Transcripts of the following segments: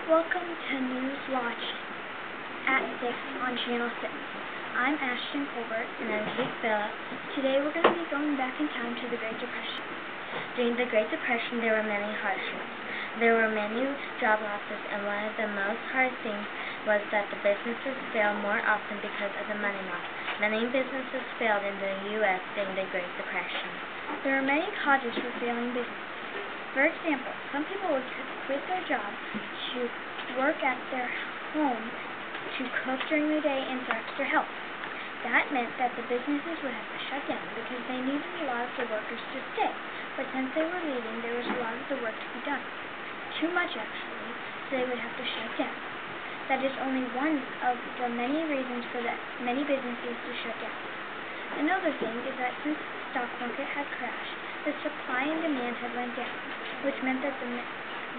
Welcome to News Watch at 6 on Channel 6. I'm Ashton Colbert. And I'm Plvhal. Today we're going to be going back in time to the Great Depression. During the Great Depression, there were many hardships. There were many job losses, and one of the most hard things was that the businesses failed more often because of the money loss. Many businesses failed in the U.S. during the Great Depression. There are many causes for failing businesses. For example, some people would quit their job to work at their home to cook during the day and for extra help. That meant that the businesses would have to shut down because they needed a lot of the workers to stay. But since they were leaving, there was a lot of the work to be done. Too much, actually, so they would have to shut down. That is only one of the many reasons for many businesses to shut down. Another thing is that since the stock market had crashed, the supply and demand had went down, which meant that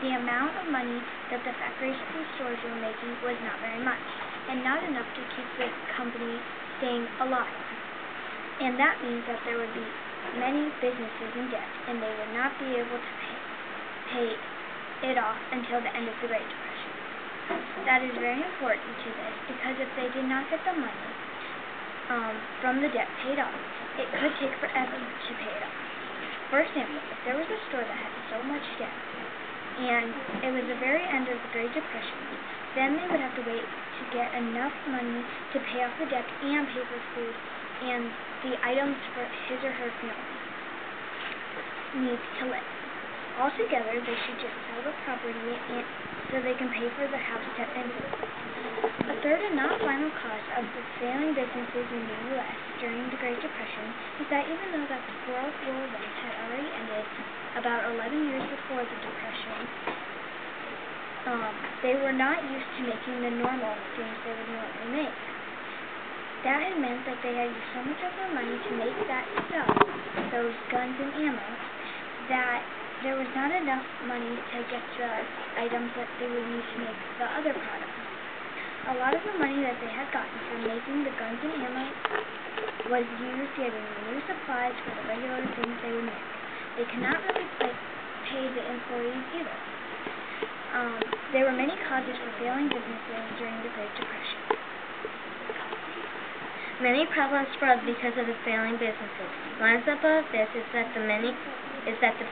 the amount of money that the factories and stores were making was not very much, and not enough to keep the company staying alive. And that means that there would be many businesses in debt, and they would not be able to pay it off until the end of the Great Depression. That is very important to this, because if they did not get the money from the debt paid off, it could take forever to pay it off. For example, if there was a store that had so much debt, and it was the very end of the Great Depression, then they would have to wait to get enough money to pay off the debt and pay for food and the items for his or her family needs to live. Altogether, they should just sell the property so they can pay for the house debt and food. A third and not final cause of the failing businesses in the U.S. during the Great Depression is that even though that World War I had already ended about 11 years before the Depression, they were not used to making the normal things they would normally make. That had meant that they had used so much of their money to make that stuff, those guns and ammo, that there was not enough money to get the items that they would need to make the other products. A lot of the money that they had gotten from making the guns and ammo was used getting new supplies for the regular things they would make. They could not really pay the employees either. There were many causes for failing businesses during the Great Depression. Many problems arose because of the failing businesses. One example of this is that the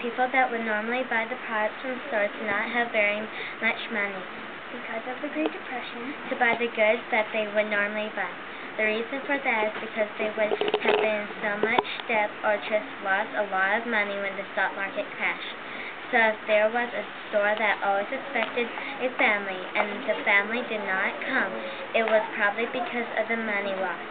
people that would normally buy the products from stores did not have very much money Because of the Great Depression, to buy the goods that they would normally buy. The reason for that is because they would have been in so much debt or just lost a lot of money when the stock market crashed. So if there was a store that always expected a family and the family did not come, it was probably because of the money loss.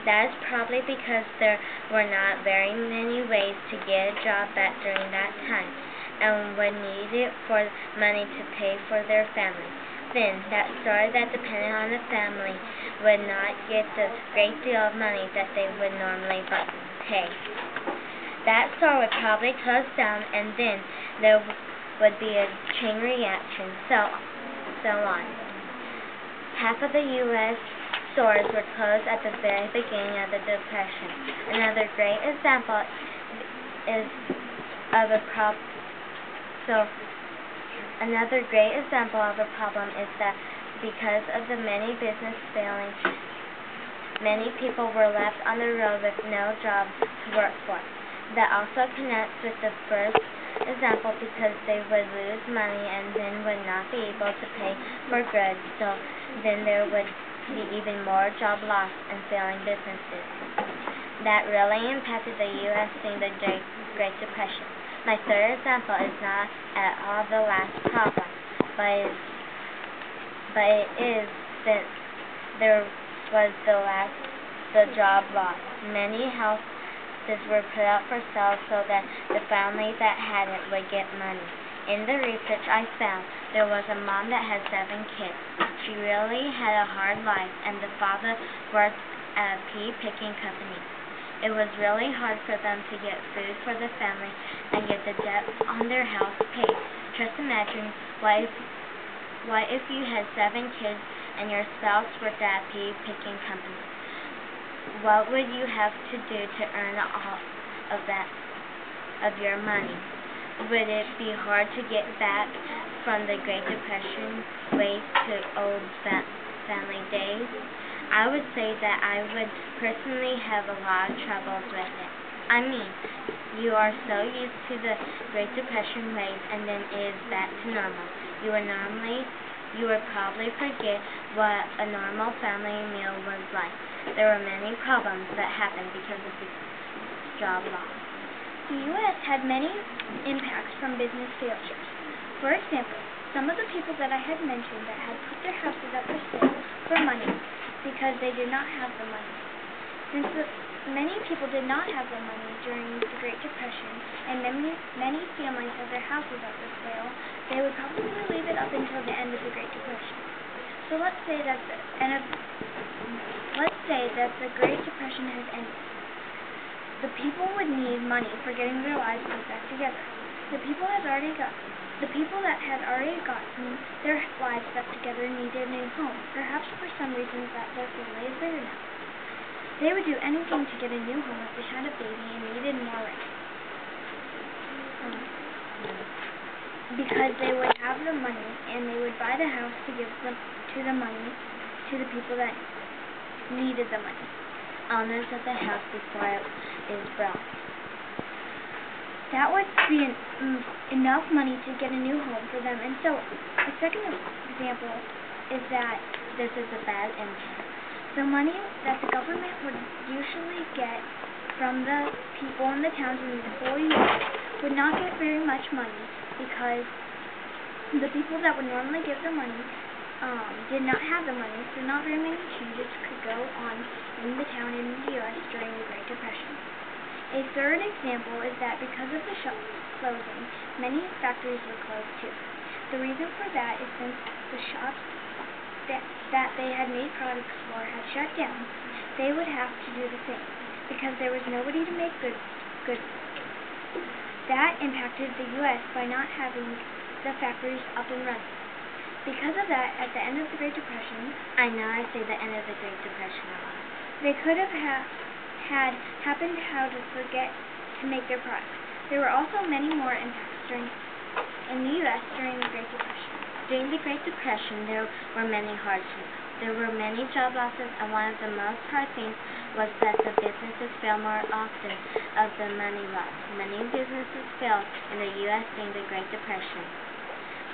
That is probably because there were not very many ways to get a job back during that time, and would need it for money to pay for their family. Then, that store that depended on the family would not get the great deal of money that they would normally pay. That store would probably close down, and then there would be a chain reaction, so on. Half of the U.S. stores were closed at the very beginning of the Depression. Another great example of a problem is that because of the many business failing, many people were left on the road with no job to work for. That also connects with the first example because they would lose money and then would not be able to pay for goods, so then there would be even more job loss and failing businesses. That really impacted the U.S. during the Great Depression. My third example is not at all the last problem, but it is since there was the job loss. Many houses were put up for sale so that the family that had it would get money. In the research I found, there was a mom that had 7 kids. She really had a hard life, and the father worked at a pea picking company. It was really hard for them to get food for the family and get the debt on their house paid. Just imagine what if you had 7 kids and your spouse worked at a pea picking company. What would you have to do to earn all of your money? Would it be hard to get back from the Great Depression with old family days, I would say that I would personally have a lot of troubles with it. I mean, you are so used to the Great Depression ways, and then it is back to normal. You would probably forget what a normal family meal was like. There were many problems that happened because of the job loss. The U.S. had many impacts from business failures. For example, some of the people that I had mentioned that had put their houses up for sale for money because they did not have the money. Since many people did not have the money during the Great Depression, and many families had their houses up for sale, they would probably leave it up until the end of the Great Depression. So let's say that the Great Depression has ended. The people would need money for getting their lives put back together. The people that had already gotten their lives back together needed a new home, perhaps for some reasons that their family is bigger now. They would do anything to get a new home if they had a baby and needed more rent. Because they would have the money and they would buy the house to give to the people that needed the money. Owners of the house before it is built. That would be enough money to get a new home for them, and so the second example is that this is a bad impact. The money that the government would usually get from the people in the towns and the employees would not get very much money because the people that would normally give the money did not have the money, so not very many changes could go on in the town in the U.S. during the Great Depression. A third example is that because of the shops closing, many factories were closed too. The reason for that is since the shops that they had made products for had shut down, they would have to do the same because there was nobody to make goods for. That impacted the U.S. by not having the factories up and running. Because of that, at the end of the Great Depression, I know I say the end of the Great Depression a lot. They could have had happened how to forget to make their products. There were also many more impacts in the U.S. during the Great Depression. During the Great Depression, there were many hardships. There were many job losses, and one of the most hard things was that the businesses failed more often of the money loss. Many businesses failed in the U.S. during the Great Depression.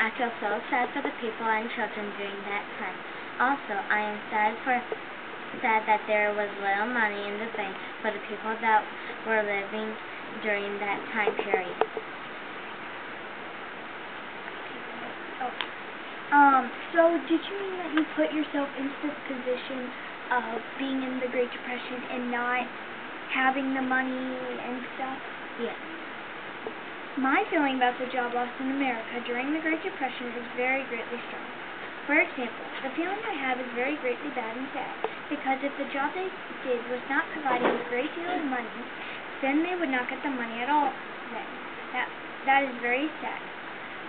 I feel so sad for the people and children during that time. Also, I am sad that there was little money in the bank for the people that were living during that time period. So did you mean that you put yourself into this position of being in the Great Depression and not having the money and stuff? Yes. My feeling about the job loss in America during the Great Depression is very greatly strong. For example, the feeling I have is very greatly bad and sad, because if the job they did was not providing a great deal of money, then they would not get the money at all then. That is very sad.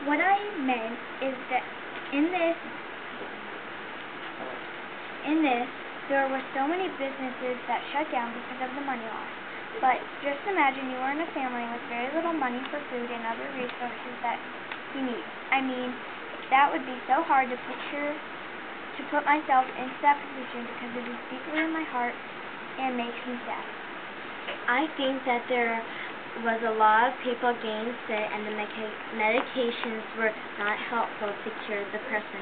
What I meant is that in this, there were so many businesses that shut down because of the money loss. But just imagine you were in a family with very little money for food and other resources that you need. I mean, that would be so hard to put myself into that position because it is deeply in my heart and makes me sad. I think that there was a lot of people getting sick and the medications were not helpful to cure the person.